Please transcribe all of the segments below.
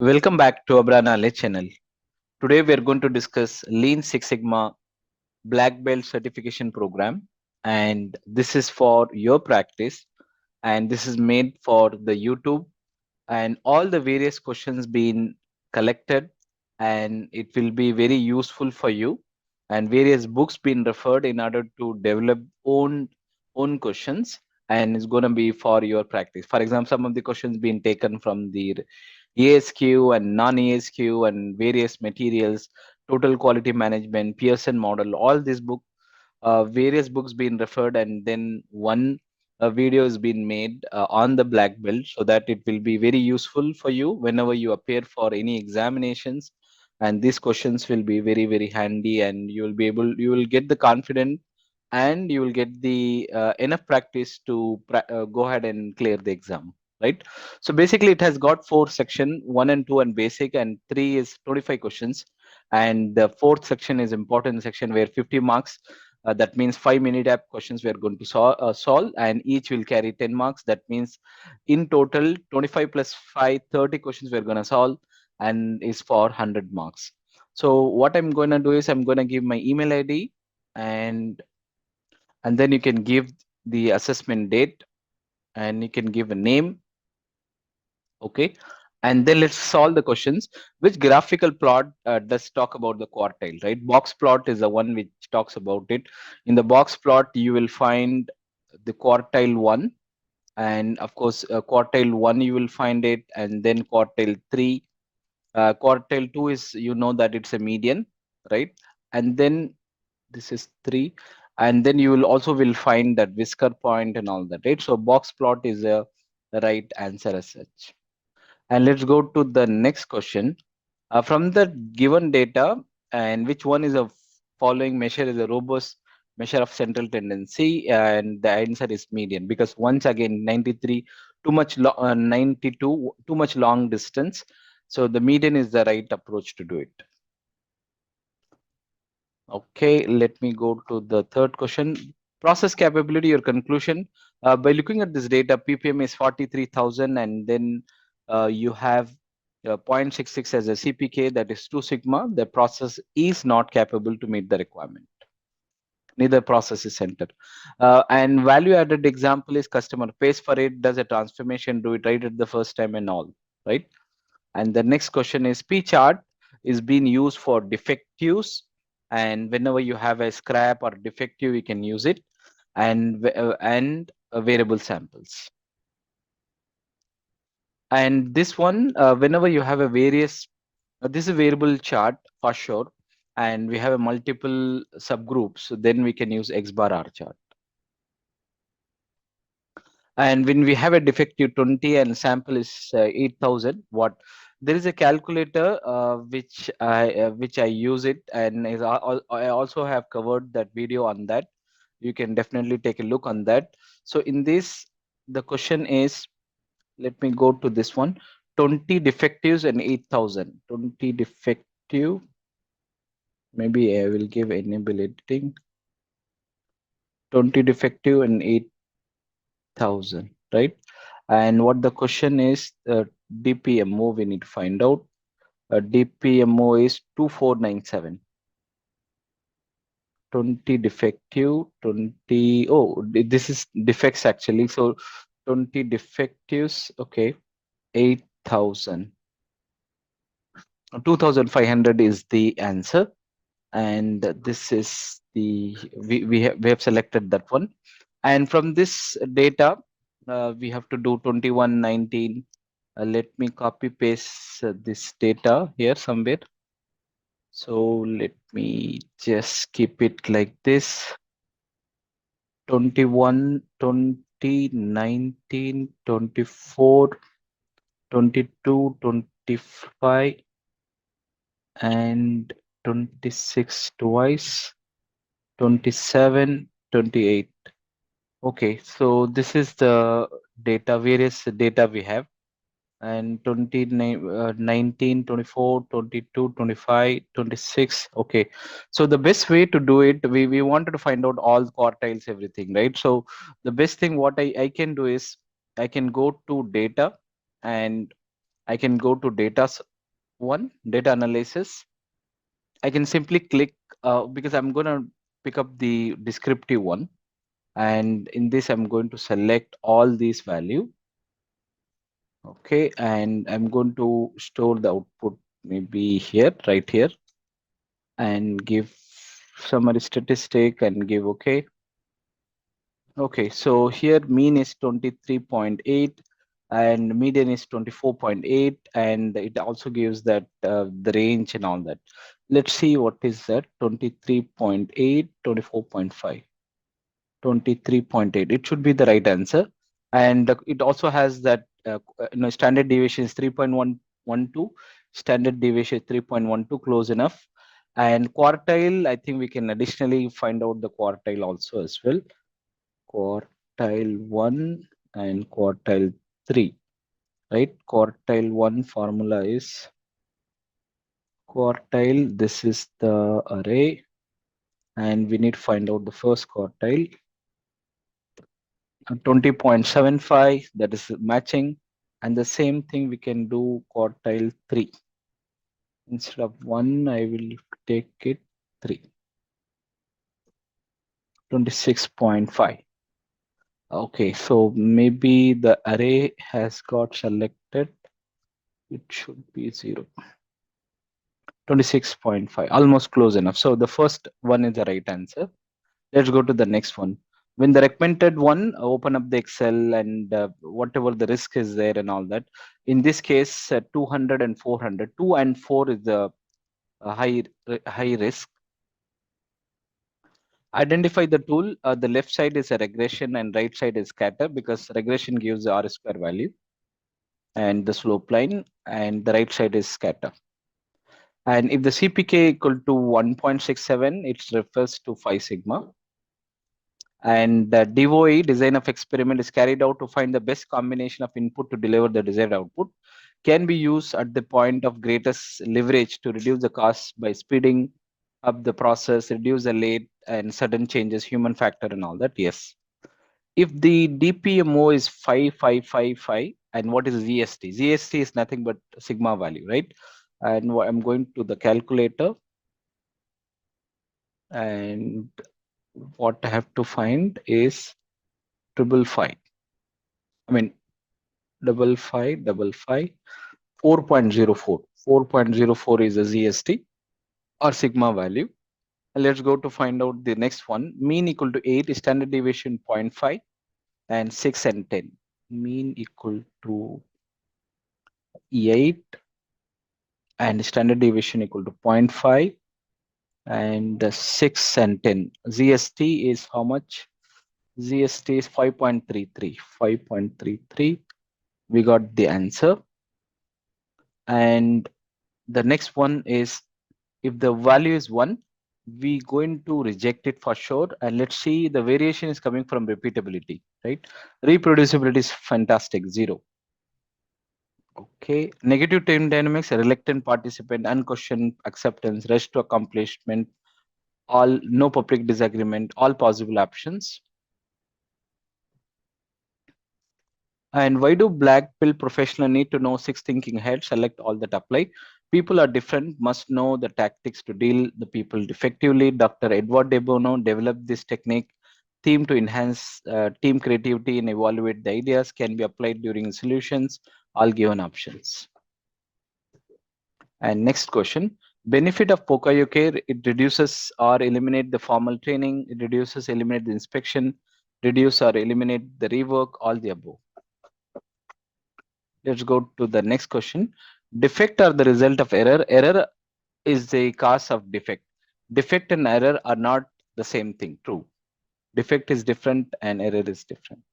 Welcome back to Abra Knowledge channel. Today we are going to discuss Lean Six Sigma Black Belt Certification Program, and this is for your practice, and this is made for the YouTube, and all the various questions being collected, and it will be very useful for you, and various books being referred in order to develop own questions, and it's going to be for your practice. For example, some of the questions being taken from the ASQ and non-ASQ and various materials, total quality management, Pearson model, all these various books being referred, and then one video is being made on the black belt, so that it will be very useful for you whenever you appear for any examinations, and these questions will be very handy, and you will get the confidence, and you will get the enough practice to go ahead and clear the exam, right? So basically it has got four section, 1 and 2 and basic, and 3 is 25 questions, and the fourth section is important section where 50 marks, that means 5 Minitab questions we are going to solve, and each will carry 10 marks. That means in total 25 plus 5, 30 questions we're going to solve, and is for 100 marks. So what I'm going to do is I'm going to give my email ID, and then you can give the assessment date, and you can give a name. Okay, and then let's solve the questions. Which graphical plot does talk about the quartile, right? Box plot is the one which talks about it. In the box plot you will find the quartile 1, and of course quartile 1 you will find it, and then quartile 3, quartile 2 is, you know, that it's a median, right? And then this is 3, and then you will also will find that whisker point and all that, right? So box plot is a the right answer as such. And let's go to the next question. From the given data, and which one is a following measure is a robust measure of central tendency? And the answer is median, because once again 93 too much 92 too much long distance. So the median is the right approach to do it. Okay, let me go to the third question. Process capability or conclusion. By looking at this data, ppm is 43,000, and then you have 0.66 as a cpk, that is 2 sigma. The process is not capable to meet the requirement. Neither process is centered. And value added example is customer pays for it, does a transformation, do it right at the first time and all, right? And the next question is p chart is being used for defectives, and whenever you have a scrap or defective you can use it, and variable samples. And this one, whenever you have a various this is a variable chart for sure, and we have a multiple subgroups, so then we can use x bar r chart. And when we have a defective 20 and sample is 8,000, what there is a calculator which I use it, and I also have covered that video on that. You can definitely take a look on that. So in this, the question is, let me go to this one. 20 defectives and 8,000. 20 defective, maybe I will give enable editing. 20 defective and 8,000, right? And what the question is, DPMO we need to find out. DPMO is 2497. 20 defective, 20, oh, this is defects actually. So 20 defectives, okay, 8,000. 2,500 is the answer. And this is the, we have selected that one. And from this data, we have to do 2119. Let me copy paste this data here somewhere. So let me just keep it like this. 21, 20, 19, 24, 22, 25, and 26 twice, 27, 28. Okay, so this is the data, various data we have. And 19, 24, 22, 25, 26. Okay, so the best way to do it, we wanted to find out all quartiles, everything, right? So the best thing what I can do is I can go to data, and I can go to data one, data analysis. I can simply click because I'm going to pick up the descriptive one. And in this, I'm going to select all these value. Okay. And I'm going to store the output maybe here, right here, and give summary statistic and give okay. Okay, so here mean is 23.8 and median is 24.8, and it also gives that the range and all that. Let's see what is that 23.8, 24.5, 23.8. It should be the right answer. And it also has that standard deviation is 3.112, standard deviation is 3.12, close enough. And quartile, I think we can additionally find out the quartile also as well. Quartile 1 and quartile 3, right? Quartile 1 formula is quartile. This is the array, and we need to find out the first quartile. 20.75, that is matching. And the same thing we can do quartile 3. Instead of 1, I will take it 3. 26.5. Okay, so maybe the array has got selected. It should be 0. 26.5, almost close enough. So the first one is the right answer. Let's go to the next one. When the recommended one, open up the Excel and whatever the risk is there and all that. In this case, 200 and 400. 2 and 4 is the high risk. Identify the tool. The left side is a regression and right side is scatter, because regression gives the R square value and the slope line, and the right side is scatter. And if the CPK equal to 1.67, it refers to 5 sigma. And the DOE, design of experiment, is carried out to find the best combination of input to deliver the desired output. Can be used at the point of greatest leverage to reduce the cost by speeding up the process, reduce the late and sudden changes, human factor and all that. Yes. If the DPMO is 5555, and what is ZST? ZST is nothing but sigma value, right? And I'm going to the calculator, and what I have to find is 555. I mean, 5555, 4.04. 4.04 is a ZST or sigma value. And let's go to find out the next one. Mean equal to 8, standard deviation 0.5, and 6 and 10. Mean equal to 8 and standard deviation equal to 0.5 and 6 and 10. ZST is how much? ZST is 5.33. 5.33. We got the answer. And the next one is, if the value is 1, we going to reject it for sure. And let's see, the variation is coming from repeatability, right? Reproducibility is fantastic, 0. Okay, negative team dynamics, reluctant participant, unquestioned acceptance, rush to accomplishment, all, no public disagreement, all possible options. And why do black pill professionals need to know 6 thinking ahead? Select all that apply. People are different, must know the tactics to deal the people effectively. Dr. Edward De Bono developed this technique. Theme to enhance team creativity and evaluate the ideas, can be applied during solutions, all given options. And next question. Benefit of Pokayoke, it reduces or eliminate the formal training, it reduces, eliminate the inspection, reduce or eliminate the rework, all the above. Let's go to the next question. Defect are the result of error. Error is the cause of defect. Defect and error are not the same thing. True. Defect is different and error is different.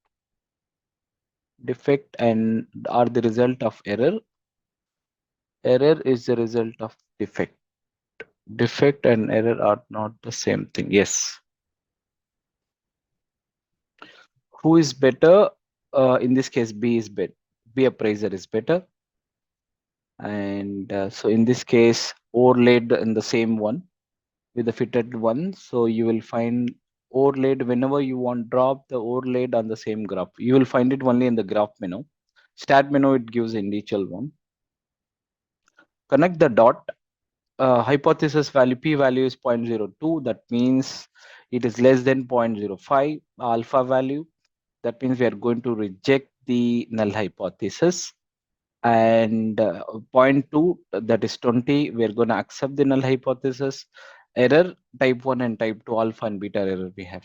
Defect and are the result of error. Error is the result of defect. Defect and error are not the same thing. Yes. Who is better? In this case, B is better. B appraiser is better. And so in this case, overlaid in the same one with the fitted one. So you will find overlaid whenever you want drop the overlaid on the same graph. You will find it only in the graph menu. Stat menu, it gives individual one. Connect the dot. Hypothesis value p value is 0.02. That means it is less than 0.05 alpha value. That means we are going to reject the null hypothesis. And point 2, that is 20, we are going to accept the null hypothesis. Error type 1 and type 2 alpha and beta error we have.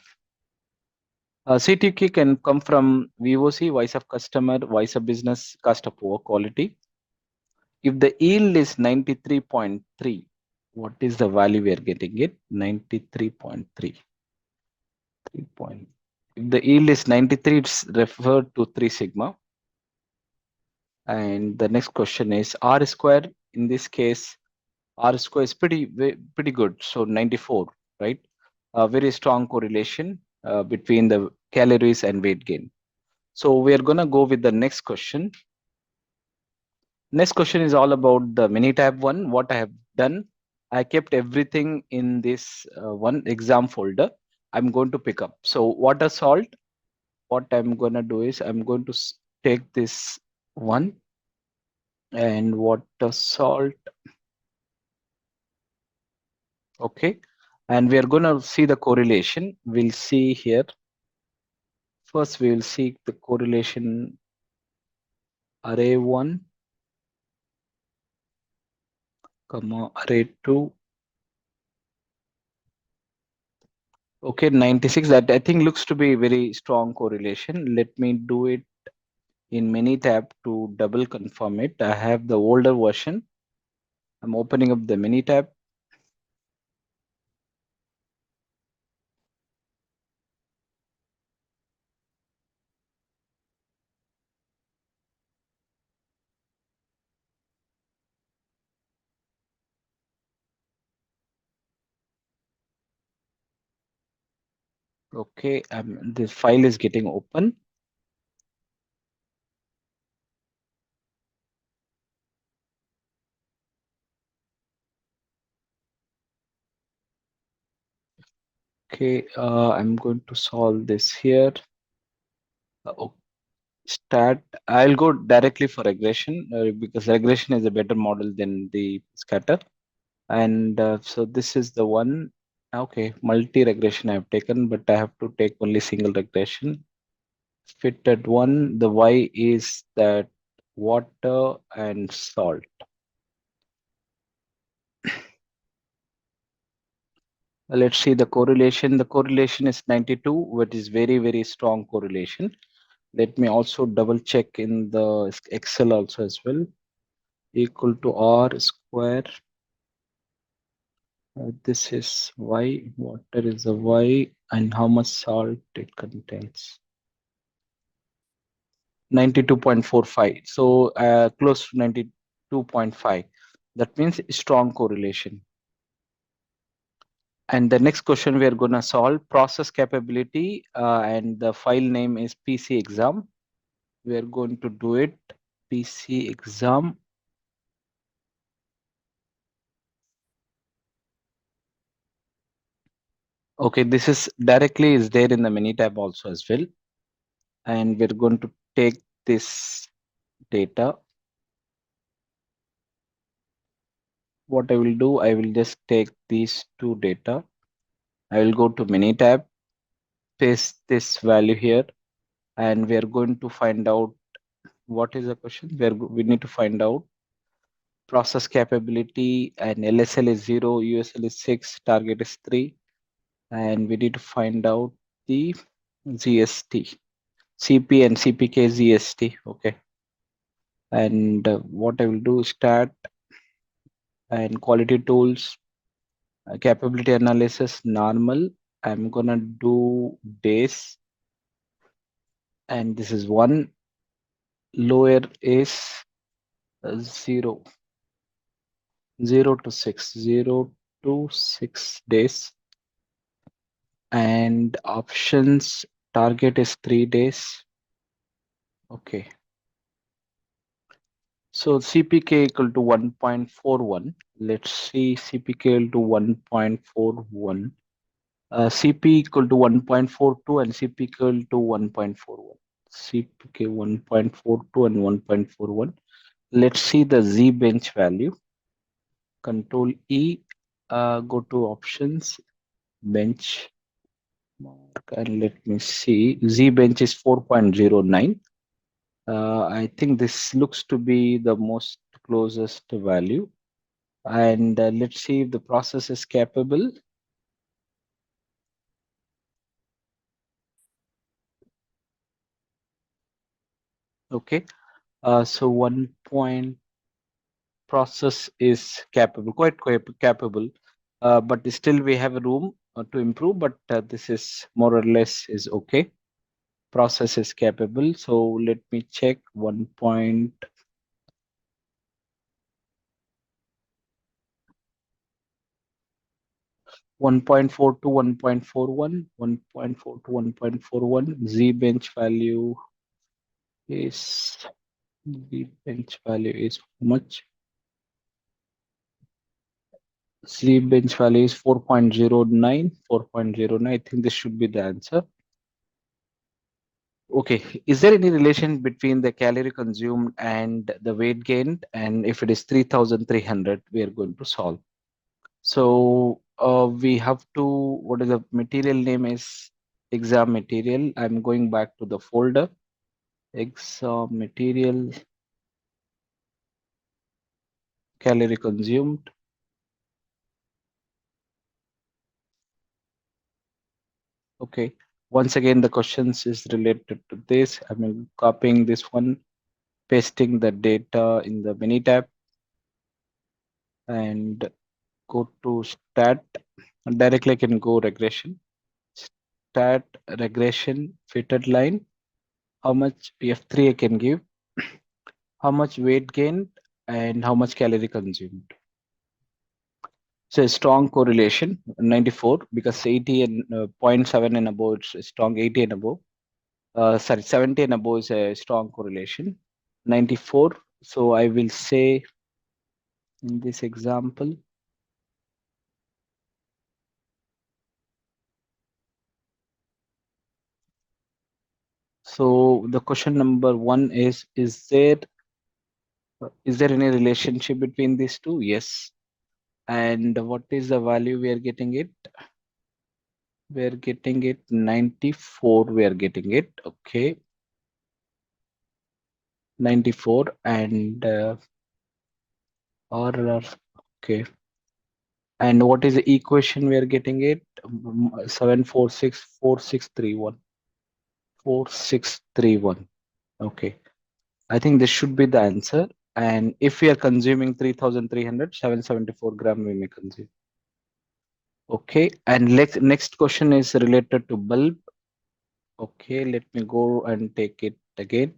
CTQ can come from VOC, voice of customer, voice of business, cost of poor quality. If the yield is 93.3, what is the value we are getting it? 93.3. 3 point. If the yield is 93, it's referred to 3 sigma. And the next question is R square. In this case, R square is pretty good. So 94, right? A very strong correlation between the calories and weight gain. So we are gonna go with the next question. Next question is all about the Minitab one. What I have done, I kept everything in this one exam folder. I'm going to pick up. So water salt. What I'm gonna do is I'm going to take this one and water salt. Okay, and we are going to see the correlation. We'll see here. First, we will see the correlation array 1, comma array 2. Okay, 96. That I think looks to be very strong correlation. Let me do it in Minitab to double confirm it. I have the older version. I'm opening up the Minitab. Okay, the file is getting open. Okay, I'm going to solve this here. Okay, stat. I'll go directly for regression because regression is a better model than the scatter. And so this is the one. Okay, multi regression I have taken, but I have to take only single regression. Fitted one. The Y is that water and salt. Let's see the correlation. The correlation is 92, which is very strong correlation. Let me also double check in the Excel also as well. Equal to R square. This is Y. Water is a Y, and how much salt it contains? 92.45. So close to 92.5. That means strong correlation. And the next question we are going to solve process capability, and the file name is PC exam. We are going to do it PC exam. Okay, this is directly is there in the Minitab also as well. And we're going to take this data. What I will do, I will just take these two data. I will go to Minitab, paste this value here, and we are going to find out what is the question. We need to find out process capability, and LSL is 0, USL is 6, target is 3, and we need to find out the GST, CP and CPK GST. Okay, and what I will do is start and quality tools, capability analysis normal. I'm gonna do days, and this is 1. Lower is 0, 0 to 6, 0 to 6 days, and options target is 3 days. Okay, so CPK equal to 1.41. Let's see CPK equal to 1.41. CP equal to 1.42 and CP equal to 1.41. CPK 1.42 and 1.41. Let's see the Z bench value. Control E, go to options, bench mark, and let me see. Z bench is 4.09. I think this looks to be the most closest value. And let's see if the process is capable. Okay. So 1 point process is capable, quite capable, but still we have room to improve. But this is more or less is okay. Process is capable. So let me check 1 point. 1.4 to 1.41, 1.4 to 1.41. Z bench value is how much? Z bench value is 4.09, 4.09. I think this should be the answer. Okay, is there any relation between the calorie consumed and the weight gained? And if it is 3,300, we are going to solve. So we have to, what is the material name is exam material. I'm going back to the folder, exam material, calorie consumed. Okay, once again, the questions is related to this. I'm copying this one, pasting the data in the Minitab and go to stat. Directly I can go regression. Stat regression fitted line. How much F3 I can give, how much weight gained, and how much calorie consumed. So a strong correlation, 94, because 80 and zero point 0.7 and above, it's a strong 80 and above. Sorry, 70 and above is a strong correlation. 94. So I will say in this example, so the question number one is there any relationship between these two? Yes. And what is the value we are getting it? We are getting it 94. We are getting it. Okay. 94 and or okay. And what is the equation we are getting it? 7464631. 4631. Okay. I think this should be the answer. And if we are consuming 3,300, 774 gram we may consume. Okay. And next question is related to bulb. Okay. Let me go and take it again.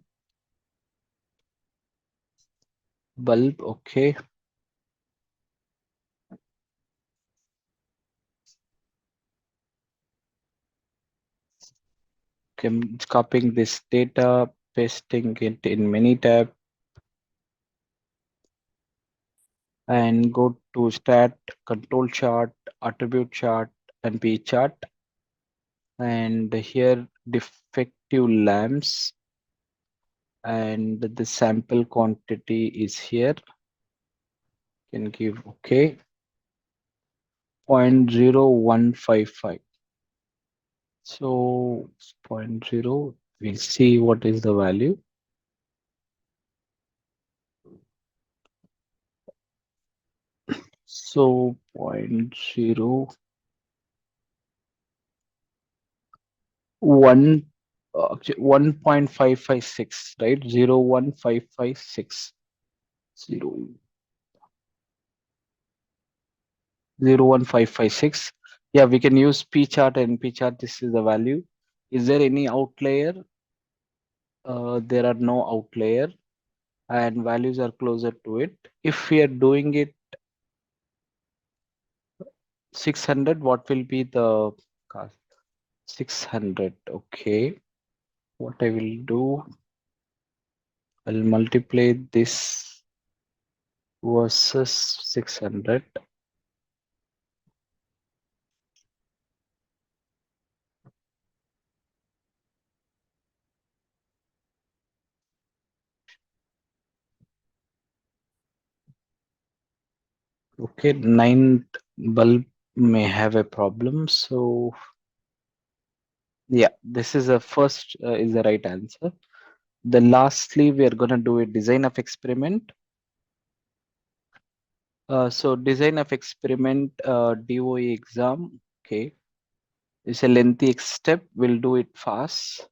Bulb. Okay. Okay. I'm copying this data, pasting it in Minitab, and go to stat, control chart, attribute chart, and P chart. And here defective lamps and the sample quantity is here. Can give okay 0.0155. So 0.0, we'll see what is the value. So 0.0 1 1.556, right? 0.1556. 0.1556. Yeah, we can use P chart and P chart. This is the value. Is there any outlier? There are no outlier and values are closer to it. If we are doing it 600, what will be the cost? 600. Okay. What I will do, I'll multiply this versus 600. Okay, ninth bulb may have a problem. So yeah, this is a first is the right answer. The lastly, we are gonna do a design of experiment. So design of experiment DOE exam. Okay, it's a lengthy step. We'll do it fast.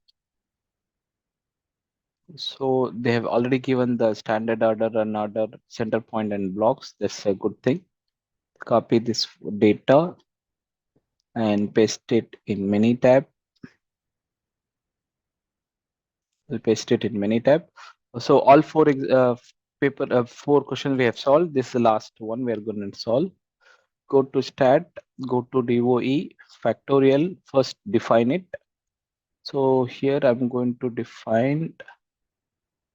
So they have already given the standard order, run order, center point, and blocks. That's a good thing. Copy this data and paste it in Minitab. We'll paste it in Minitab. So all four questions we have solved. This is the last one we are going to solve. Go to stat, go to DOE, factorial, first define it. So here I'm going to define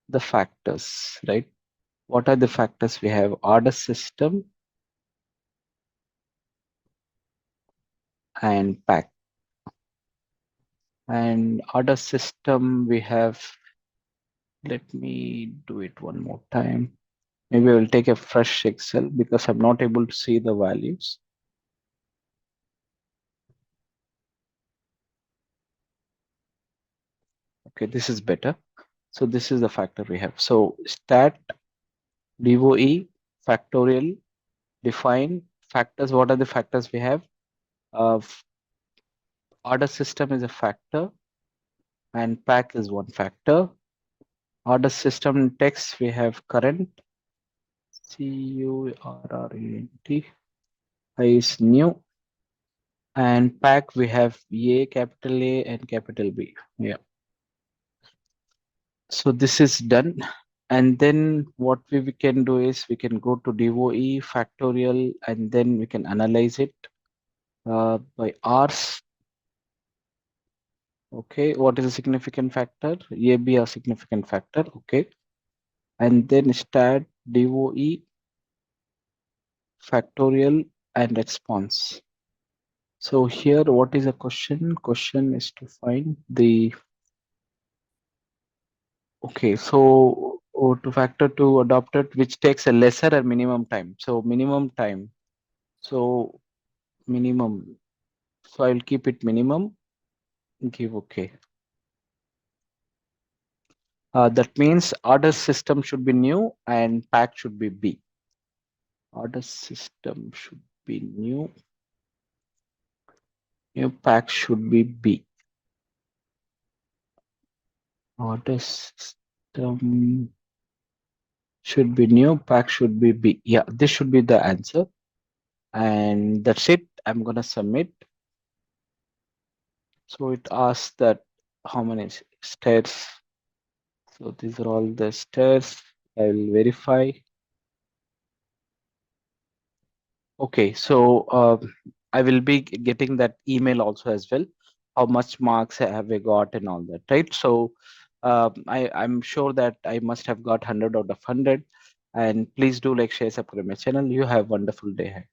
the factors, right? What are the factors we have? Order system and pack. And order system we have, let me do it one more time. Maybe I will take a fresh Excel because I'm not able to see the values. Okay, this is better. So this is the factor we have. So stat, DOE, factorial, define factors. What are the factors we have? Order system is a factor and pack is one factor. Order system text we have current, CURRENT, is new, and pack we have capital A and capital B. Yeah. So this is done. And then what we can do is we can go to DOE factorial and then we can analyze it by R's. Okay, what is a significant factor? AB a significant factor. Okay, and then stat DOE factorial and response. So here, what is a question? Question is to find the, okay, so to factor to adopted, which takes a lesser or minimum time. So minimum time. So minimum. So I will keep it minimum. Give okay. That means order system should be new and pack should be B. Order system should be new. New pack should be B. Order system should be new, pack should be B. Yeah, this should be the answer. And that's it. I'm gonna submit. So it asks that how many stairs. So these are all the stairs. I will verify. Okay, so I will be getting that email also as well. How much marks have I got and all that, right? So I'm sure that I must have got 100 out of 100. And please do like, share, subscribe my channel. You have a wonderful day ahead.